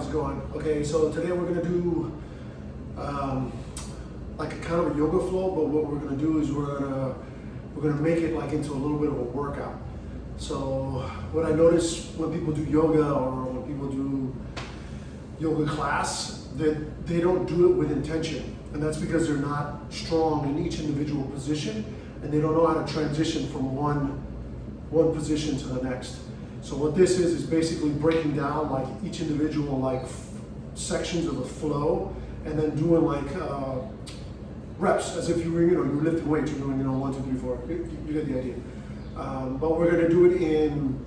how's it going? Okay, so today we're gonna do like a kind of a yoga flow, but what we're gonna do is we're gonna make it like into a little bit of a workout. So what I notice when people do yoga or when people do yoga class, that they don't do it with intention, and that's because they're not strong in each individual position, and they don't know how to transition from one position to the next. So what this is basically breaking down like each individual like sections of a flow, and then doing like reps as if you were you're lifting weights. You're doing 1, 2, 3, 4. You get the idea. But we're gonna do it in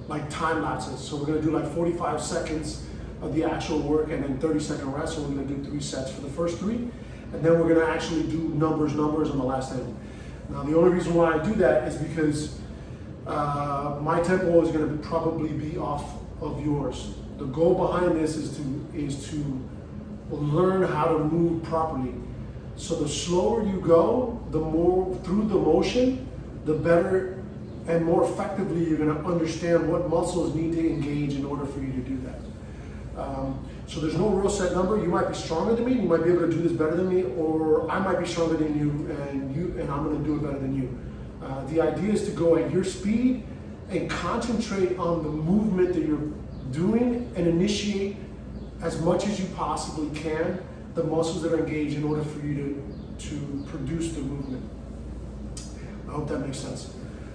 like time lapses. So we're gonna do like 45 seconds of the actual work and then 30-second rest. So we're gonna do 3 sets for the first 3, and then we're gonna actually do numbers on the last end. Now the only reason why I do that is because my tempo is going to probably be off of yours. The goal behind this is to learn how to move properly. So the slower you go, the more through the motion, the better and more effectively you're going to understand what muscles need to engage in order for you to do that. So there's no real set number. You might be stronger than me, you might be able to do this better than me, or I might be stronger than you and I'm going to do it better than you. The idea is to go at your speed and concentrate on the movement that you're doing and initiate as much as you possibly can the muscles that are engaged in order for you to produce the movement. I hope that makes sense.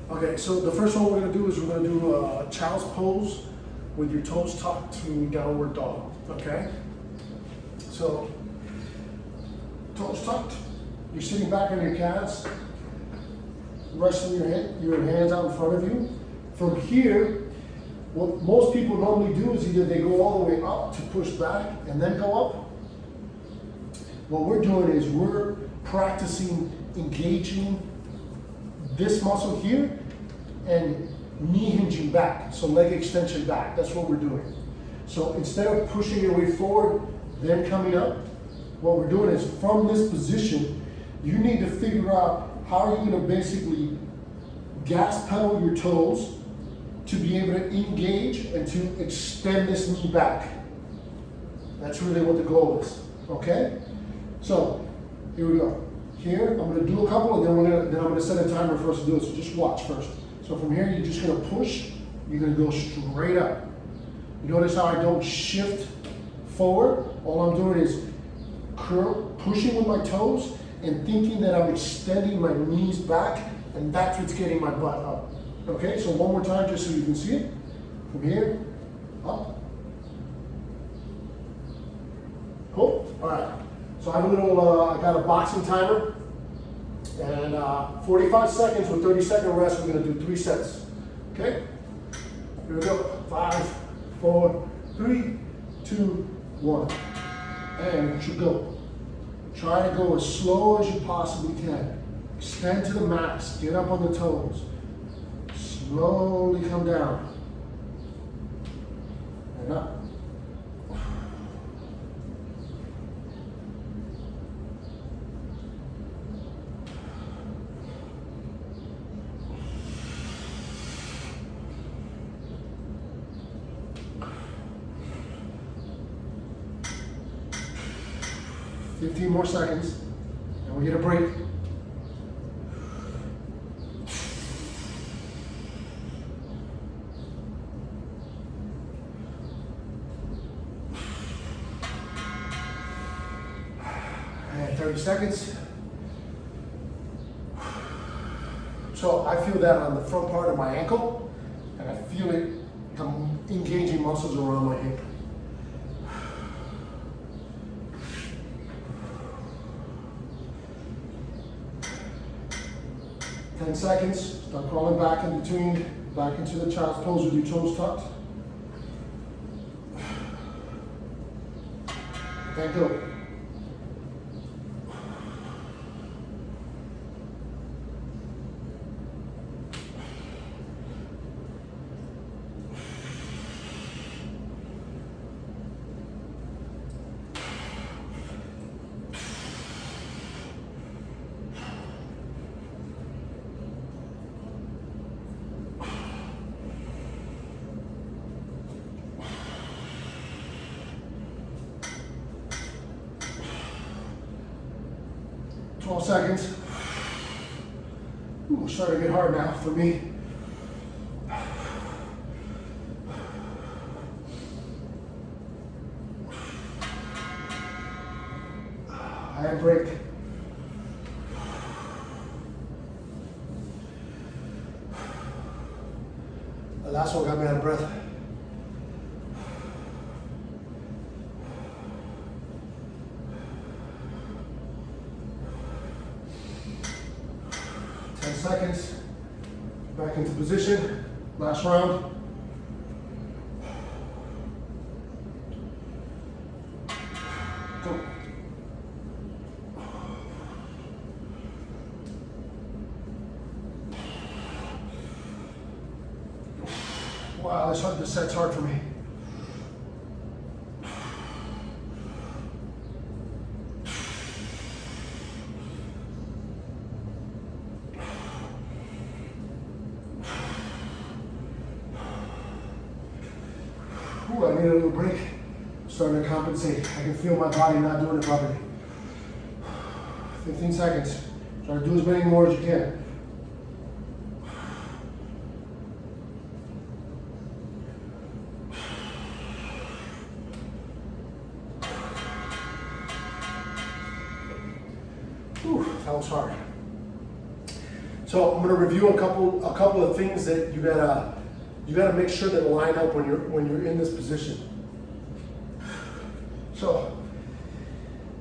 Okay, so the first one we're going to do is we're going to do a child's pose with your toes tucked to downward dog. Okay? So, toes tucked, you're sitting back on your calves, resting your hands out in front of you. From here, what most people normally do is either they go all the way up to push back and then go up. What we're doing is we're practicing engaging this muscle here and knee hinging back, so leg extension back. That's what we're doing. So instead of pushing your way forward, then coming up, what we're doing is from this position, you need to figure out how are you going to basically gas pedal your toes to be able to engage and to extend this knee back. That's really what the goal is. Okay? So here we go. Here I'm going to do a couple, and then I'm going to set a timer for us to do it. So just watch first. So from here, you're just going to push. You're going to go straight up. You notice how I don't shift forward? All I'm doing is pushing with my toes and thinking that I'm extending my knees back, and that's what's getting my butt up. Okay, so one more time just so you can see it. From here, up. Cool, all right. So I have a little, I got a boxing timer, and 45 seconds with 30-second rest. We're gonna do 3 sets, okay? Here we go, 5, 4, 3, 2, 1. And you go. Try to go as slow as you possibly can. Extend to the max, get up on the toes. Slowly come down. And up. $15 more seconds, and we get a break. And 30 seconds. So I feel that on the front part of my ankle, and I feel it engaging muscles around my hip. 10 seconds, start crawling back in between, back into the child's pose with your toes tucked. Then go. 12 seconds. Ooh, starting to get hard now for me. And break. The last one got me out of breath. Seconds, back into position, last round. Go. Wow, this set's hard for me. Ooh, I need a little break. I'm starting to compensate. I can feel my body not doing it properly. 15 seconds. Try to do as many more as you can. Ooh, that was hard. So I'm going to review a couple of things that you gotta make sure that line up when you're in this position. So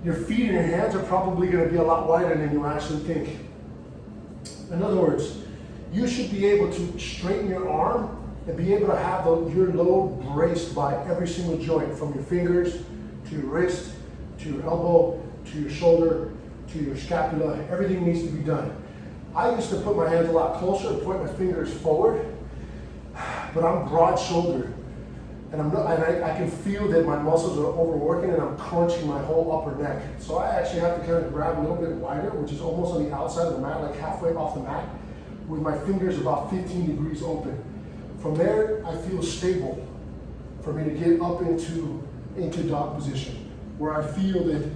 your feet and your hands are probably going to be a lot wider than you actually think. In other words, you should be able to straighten your arm and be able to have your load braced by every single joint, from your fingers to your wrist to your elbow to your shoulder to your scapula. Everything needs to be done. I used to put my hands a lot closer and point my fingers forward, but I'm broad-shouldered, and I can feel that my muscles are overworking and I'm crunching my whole upper neck. So I actually have to kind of grab a little bit wider, which is almost on the outside of the mat, like halfway off the mat, with my fingers about 15 degrees open. From there, I feel stable for me to get up into dog position, where I feel that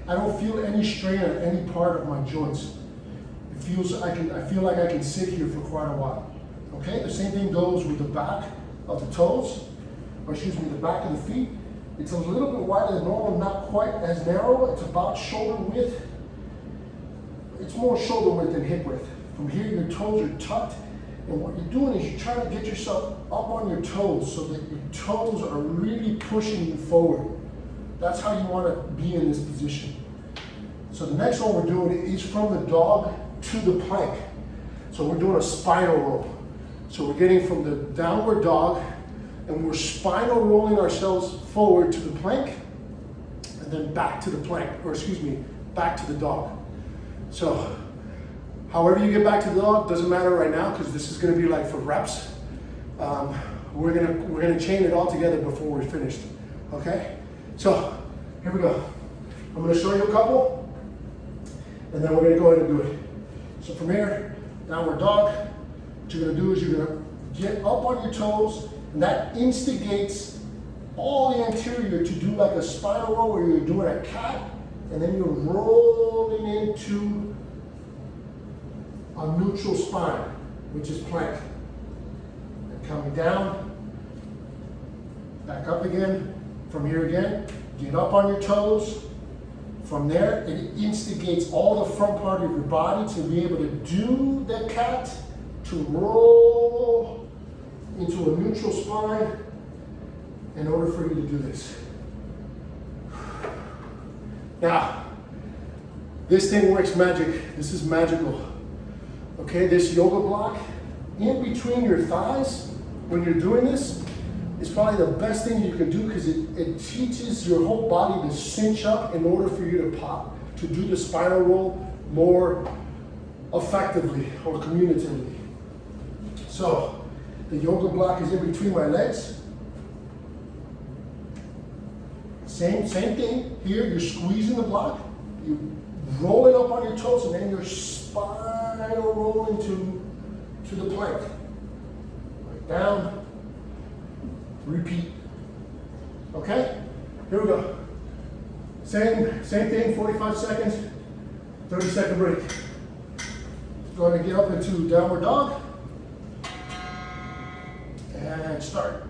I don't feel any strain on any part of my joints. I feel like I can sit here for quite a while. Okay, the same thing goes with the back of the toes, or excuse me, the back of the feet. It's a little bit wider than normal, not quite as narrow. It's about shoulder width. It's more shoulder width than hip width. From here, your toes are tucked, and what you're doing is you're trying to get yourself up on your toes so that your toes are really pushing you forward. That's how you want to be in this position. So the next one we're doing is from the dog to the plank. So we're doing a spinal roll. So we're getting from the downward dog, and we're spinal rolling ourselves forward to the plank, and then back to the plank, or excuse me, back to the dog. So however you get back to the dog, doesn't matter right now, because this is going to be like for reps. We're gonna chain it all together before we're finished. Okay? So here we go. I'm going to show you a couple, and then we're going to go ahead and do it. So from here, downward dog. What you're going to do is you're going to get up on your toes, and that instigates all the anterior to do like a spinal roll, where you're doing a cat, and then you're rolling into a neutral spine, which is plank. And coming down, back up again. From here again, get up on your toes. From there, it instigates all the front part of your body to be able to do the cat, to roll into a neutral spine in order for you to do this. Now, this thing works magic. This is magical. Okay, this yoga block in between your thighs when you're doing this is probably the best thing you can do, because it teaches your whole body to cinch up in order for you to pop, to do the spinal roll more effectively or cumulatively. So the yoga block is in between my legs. Same thing here. You're squeezing the block, you're rolling up on your toes, and then you're spinal rolling to the plank. Right down. Repeat. Okay? Here we go. Same thing, 45 seconds. 30-second break. Go ahead and get up into downward dog. And start.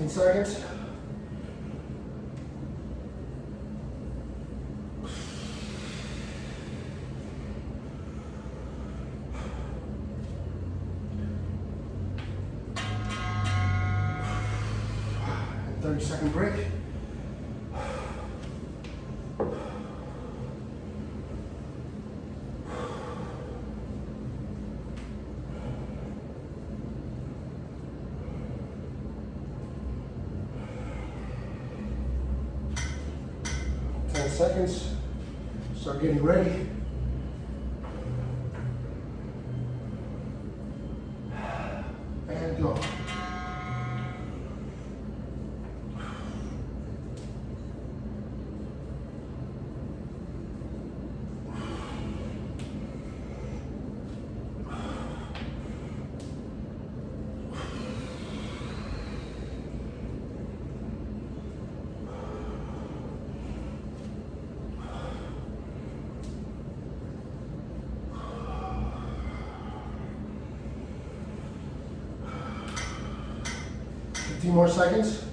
Seconds. And 30-second break. Seconds. Start getting ready. And go. Few more seconds.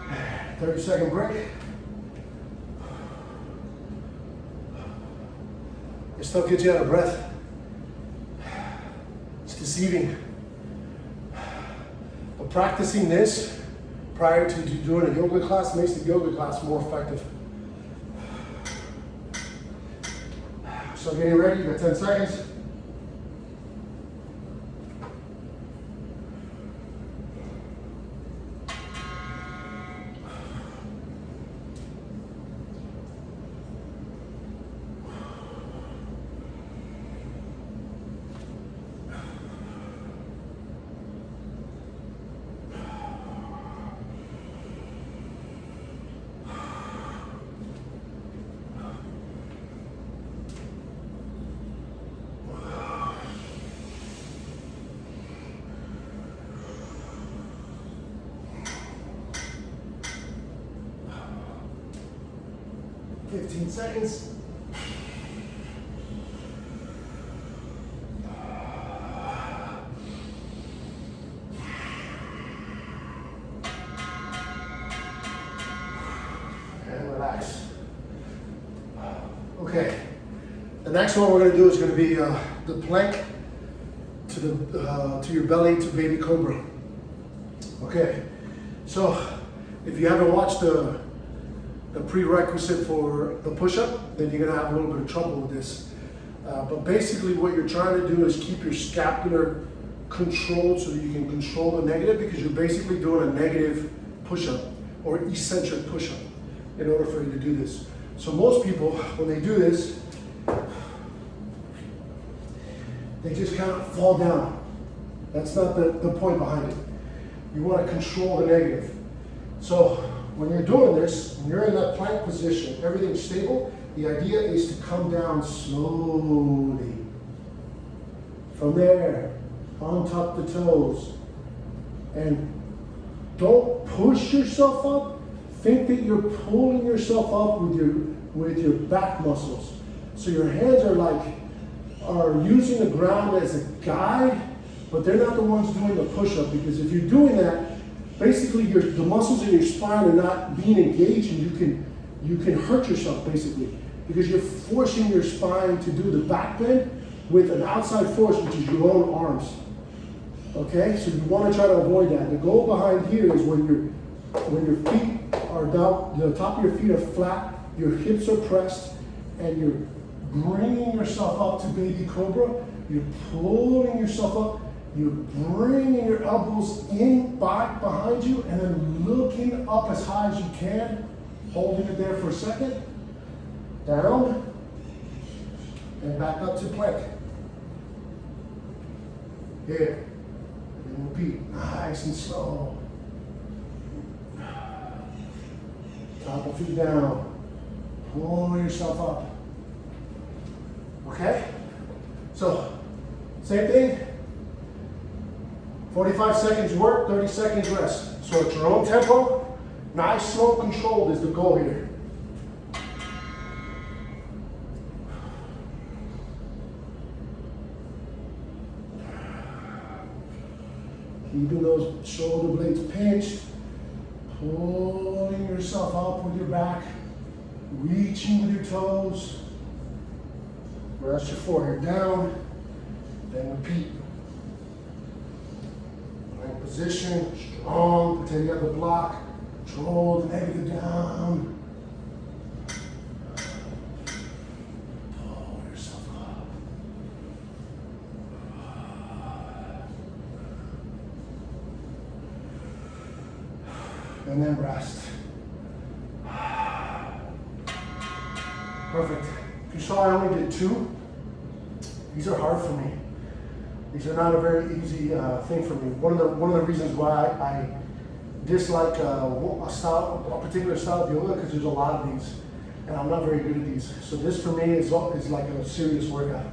And 30-second break. It still gets you out of breath. It's deceiving. But practicing this prior to doing a yoga class makes the yoga class more effective. So getting ready, you got 10 seconds. Seconds. And relax. Okay. The next one we're going to do is going to be the plank to your belly to baby cobra. Okay. So if you haven't watched the prerequisite for the push-up, then you're gonna have a little bit of trouble with this. But basically what you're trying to do is keep your scapular controlled so that you can control the negative, because you're basically doing a negative push-up or eccentric push-up in order for you to do this. So most people, when they do this, they just kind of fall down. That's not the point behind it. You want to control the negative. So when you're doing this, when you're in that plank position, everything's stable, the idea is to come down slowly. From there, on top the toes. And don't push yourself up. Think that you're pulling yourself up with your back muscles. So your hands are using the ground as a guide, but they're not the ones doing the push-up, because if you're doing that, basically the muscles in your spine are not being engaged, and you can hurt yourself basically, because you're forcing your spine to do the back bend with an outside force, which is your own arms. Okay, so you want to try to avoid that. The goal behind here is when your feet are down, the top of your feet are flat, your hips are pressed, and you're bringing yourself up to baby cobra. You're pulling yourself up. You're bringing your elbows in back behind you and then looking up as high as you can, holding it there for a second. Down and back up to plank. Here. And repeat. Nice and slow. Top of feet down. Pull yourself up. Okay? So, same thing. 45 seconds work, 30 seconds rest. So at your own tempo, nice, slow, controlled is the goal here. Keeping those shoulder blades pinched, pulling yourself up with your back, reaching with your toes. Rest your forehead down, then repeat. Right position, strong, pretend you have the block, control the negative down. Pull yourself up. And then rest. Perfect. You saw I only did 2. These are hard for me. These are not a very easy thing for me. One of the reasons why I dislike a particular style of yoga, because there's a lot of these, and I'm not very good at these. So this for me is like a serious workout.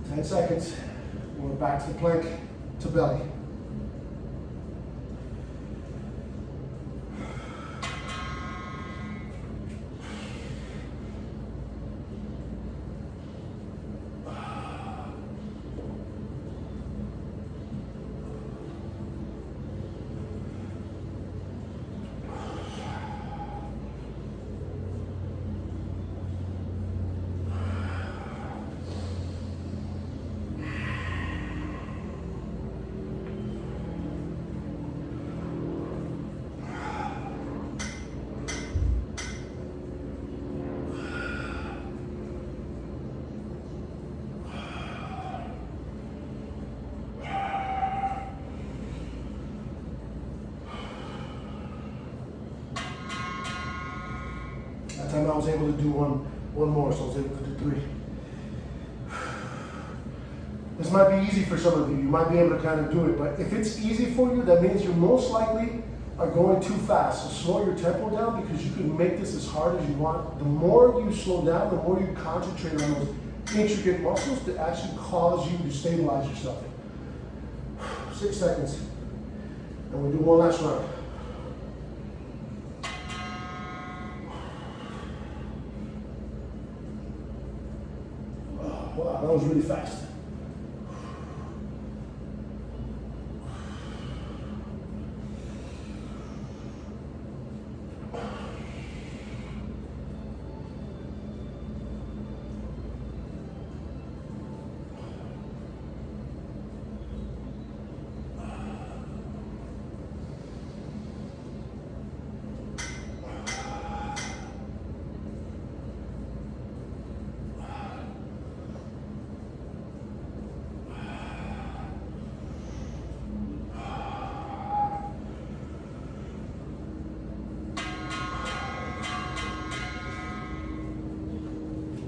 10 seconds. We're back to the plank, to belly. That time I was able to do one more, so I was able to do 3. This might be easy for some of you. You might be able to kind of do it, but if it's easy for you, that means you most likely are going too fast. So slow your tempo down, because you can make this as hard as you want. The more you slow down, the more you concentrate on those intricate muscles that actually cause you to stabilize yourself. 6 seconds. And we'll do one last round. Wow, that was really fast.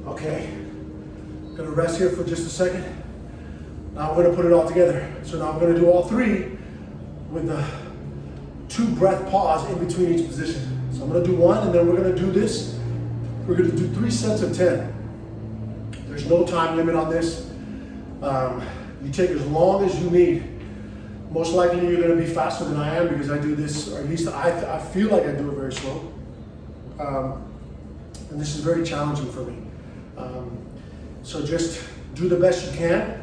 Okay, gonna rest here for just a second. Now we're gonna put it all together. So now I'm gonna do all 3 with the 2 breath pause in between each position. So I'm gonna do 1, and then we're gonna do this. We're gonna do 3 sets of 10. There's no time limit on this. You take as long as you need. Most likely you're gonna be faster than I am, because I do this, or at least I feel like I do it very slow. And this is very challenging for me. So just do the best you can.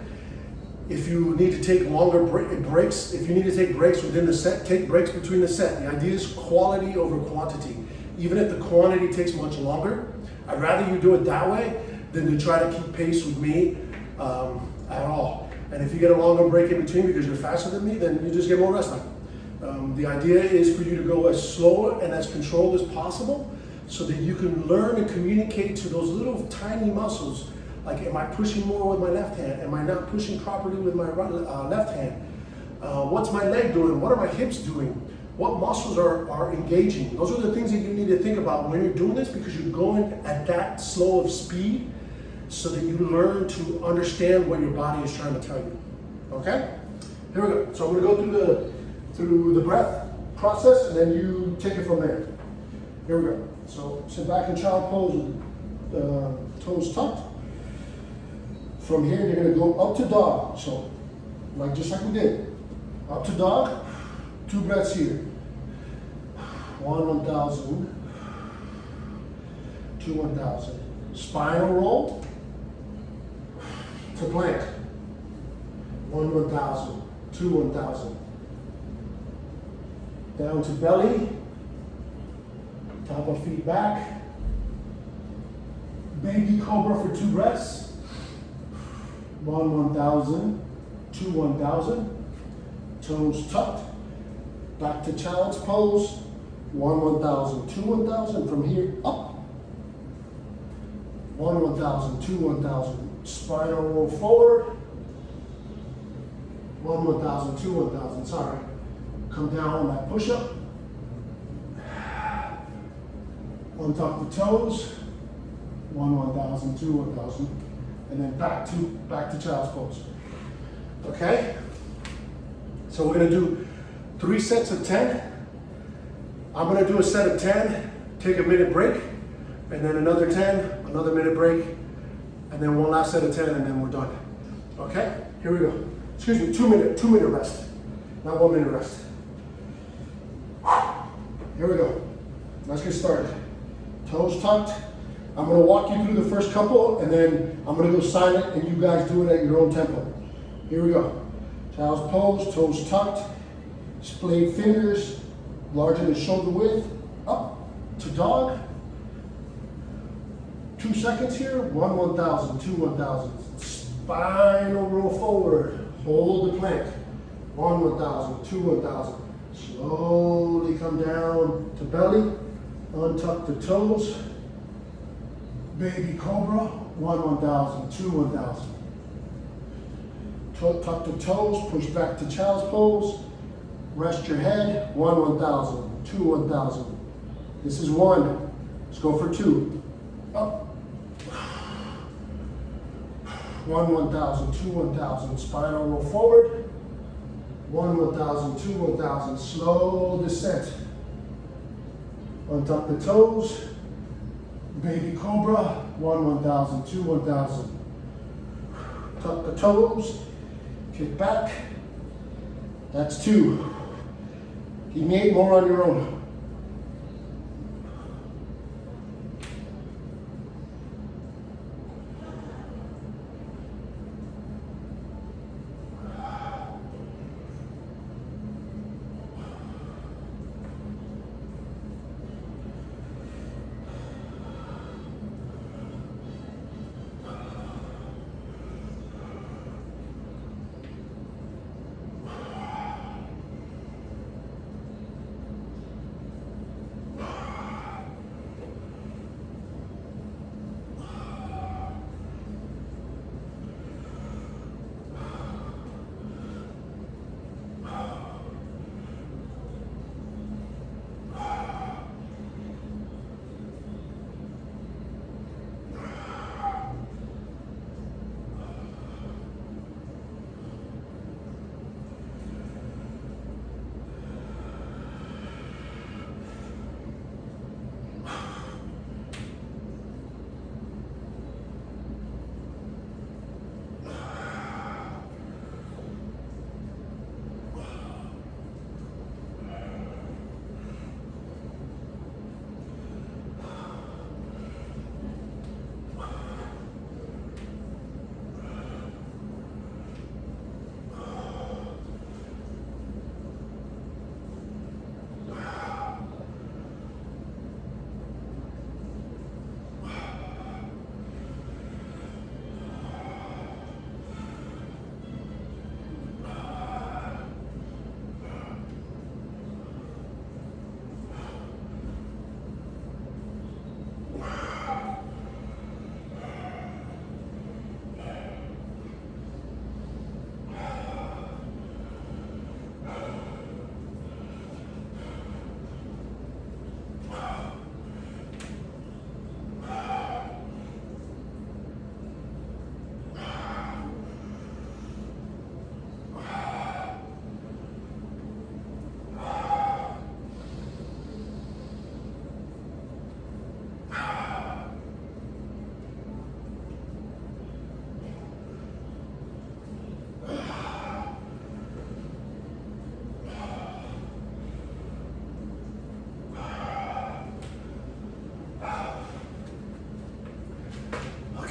If you need to take longer breaks, if you need to take breaks within the set, take breaks between the set. The idea is quality over quantity. Even if the quantity takes much longer, I'd rather you do it that way than to try to keep pace with me at all. And if you get a longer break in between because you're faster than me, then you just get more rest time. The idea is for you to go as slow and as controlled as possible, so that you can learn and communicate to those little tiny muscles. Like, am I pushing more with my left hand? Am I not pushing properly with my left hand? What's my leg doing? What are my hips doing? What muscles are engaging? Those are the things that you need to think about when you're doing this, because you're going at that slow of speed so that you learn to understand what your body is trying to tell you. Okay? Here we go. So I'm going to go through the breath process, and then you take it from there. Here we go. So sit back in child pose with toes tucked. From here, you're going to go up to dog. So, just like we did. Up to dog. 2 breaths here. 1,000. 2, 1,000. Spinal roll to plank. 1,000. 2, 1,000. Down to belly. Top of feet back. Baby cobra for 2 breaths. 1, 1,000. 2, 1,000. Toes tucked. Back to child's pose. 1, 1,000. 2, 1,000. From here up. 1, 1,000. 2, 1,000. Spinal roll forward. 1, 1,000. 2, 1,000. Sorry. Come down on that push-up. Untuck the toes. 1, 1,000. 2, 1,000. And then back to child's pose. Okay? So we're gonna do 3 sets of 10. I'm gonna do a set of 10, take a minute break, and then another 10, another minute break, and then one last set of 10, and then we're done. Okay? Here we go. Excuse me, 2 minute rest. Not 1 minute rest. Here we go. Let's get started. Toes tucked. I'm going to walk you through the first couple, and then I'm going to go silent, and you guys do it at your own tempo. Here we go. Child's pose, toes tucked, splayed fingers, larger than shoulder width, up to dog. 2 seconds here. 1, 1,000. 2, 1,000. Spinal roll forward. Hold the plank. 1, 1,000. 2, 1,000. Slowly come down to belly. Untuck the toes. Baby cobra. 1, 1,000. 2, 1,000. Tuck the toes. Push back to child's pose. Rest your head. 1, 1,000. 2, 1,000. This is 1. Let's go for 2. Up. 1, 1,000. 2, 1,000. Spinal roll forward. 1, 1,000. 2, 1,000. Slow descent. Untuck the toes. Baby cobra. 1, 1,000. 2, 1,000. Tuck the toes. Kick back. That's 2. You can 8 more on your own.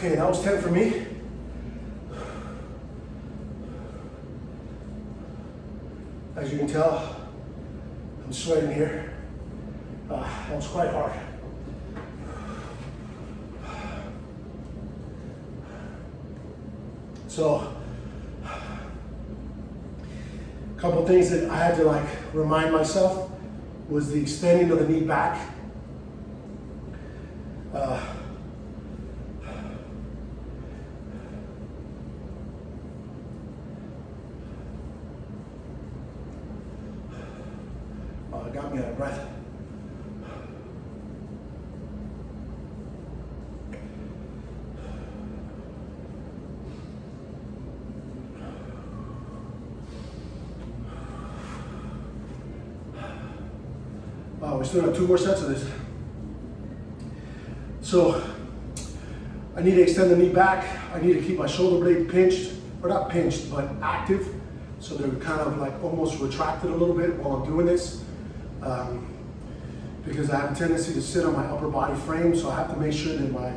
Okay, that was 10 for me. As you can tell, I'm sweating here. That was quite hard. So, a couple things that I had to like remind myself was the extending of the knee back. Got me out of breath. We still have 2 more sets of this. So I need to extend the knee back. I need to keep my shoulder blade pinched, or not pinched, but active. So they're kind of like almost retracted a little bit while I'm doing this. Because I have a tendency to sit on my upper body frame, so I have to make sure that my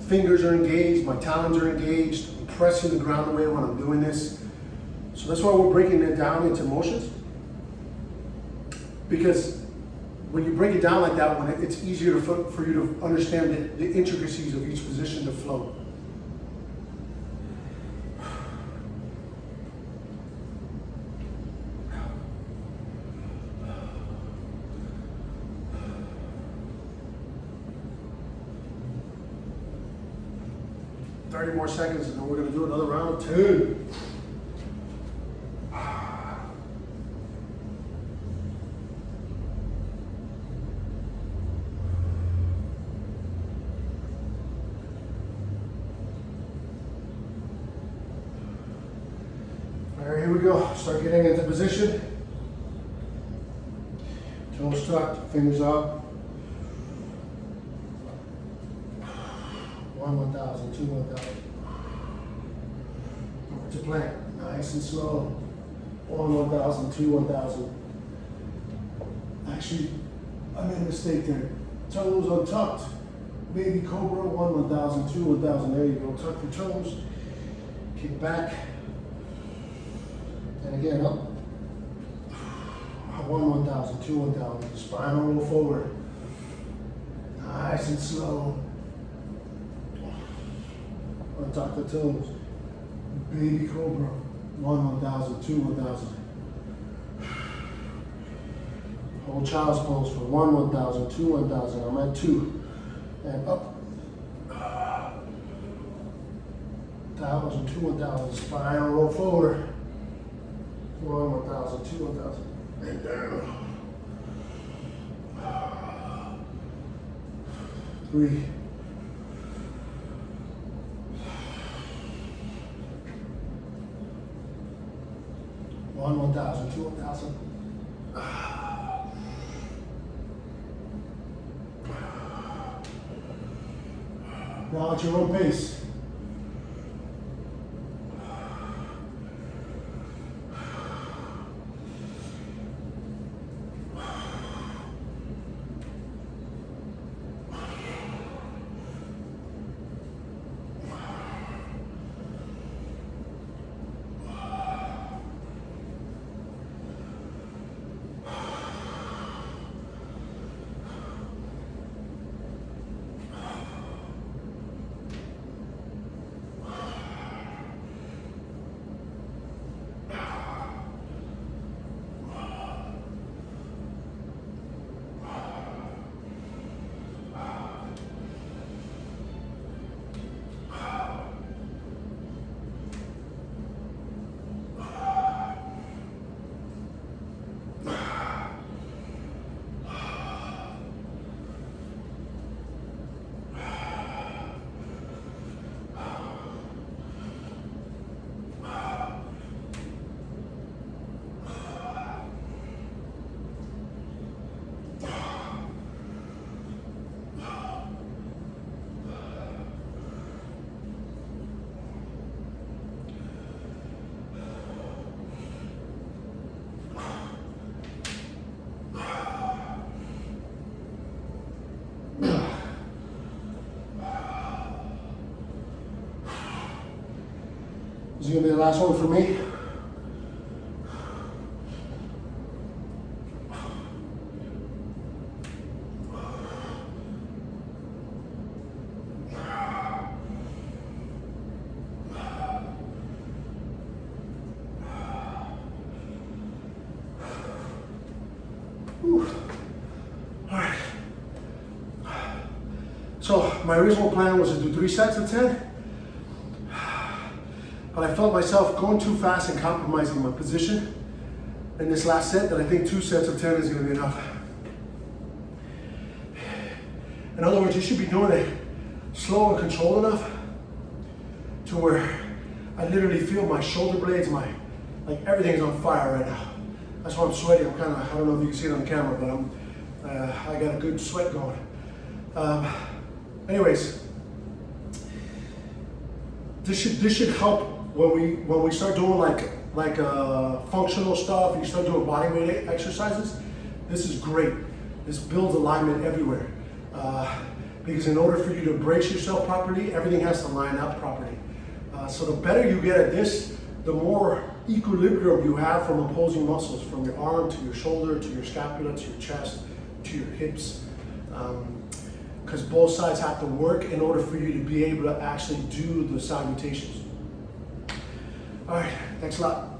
fingers are engaged, my talons are engaged, I'm pressing the ground away when I'm doing this. So that's why we're breaking it down into motions. Because when you break it down like that, it's easier for you to understand the intricacies of each position to flow. More seconds, and then we're going to do another round of 2. All right, here we go. Start getting into position. Toes tucked, fingers up. 1, 1,000, 2, 1,000. Over to plank, nice and slow. 1, 1,000, 2, 1,000. Actually, I made a mistake there. Toes untucked. Baby cobra, 1, 1,000, 2, 1,000. There you go. Tuck your toes. Kick back. And again, up. 1, 1,000, 2, 1,000. Spinal roll forward. Nice and slow. Untuck the toes. Baby cobra. 1, 1,000, 2, 1,000. Hold child's pose for 1, 1,000, 2, 1,000. I'm at 2. And up. 1,000, 2, 1,000. Spinal roll forward. 1, 1,000, 2, 1,000. And down. 3. 1, 1,000, 2, 1,000. Now at your own pace. This is gonna be the last one for me. All right. So my original plan was to do 3 sets of 10, but I felt myself going too fast and compromising my position in this last set that I think 2 sets of 10 is going to be enough. In other words, you should be doing it slow and controlled enough to where I literally feel my shoulder blades, like everything is on fire right now. That's why I'm sweaty. I'm kind of, I don't know if you can see it on camera, but I got a good sweat going. Anyways, this should help when we start doing like functional stuff. You start doing body weight exercises. This is great. This builds alignment everywhere. Because in order for you to brace yourself properly, everything has to line up properly. So the better you get at this, the more equilibrium you have from opposing muscles, from your arm to your shoulder to your scapula to your chest to your hips. Because both sides have to work in order for you to be able to actually do the salutations. All right, thanks a lot.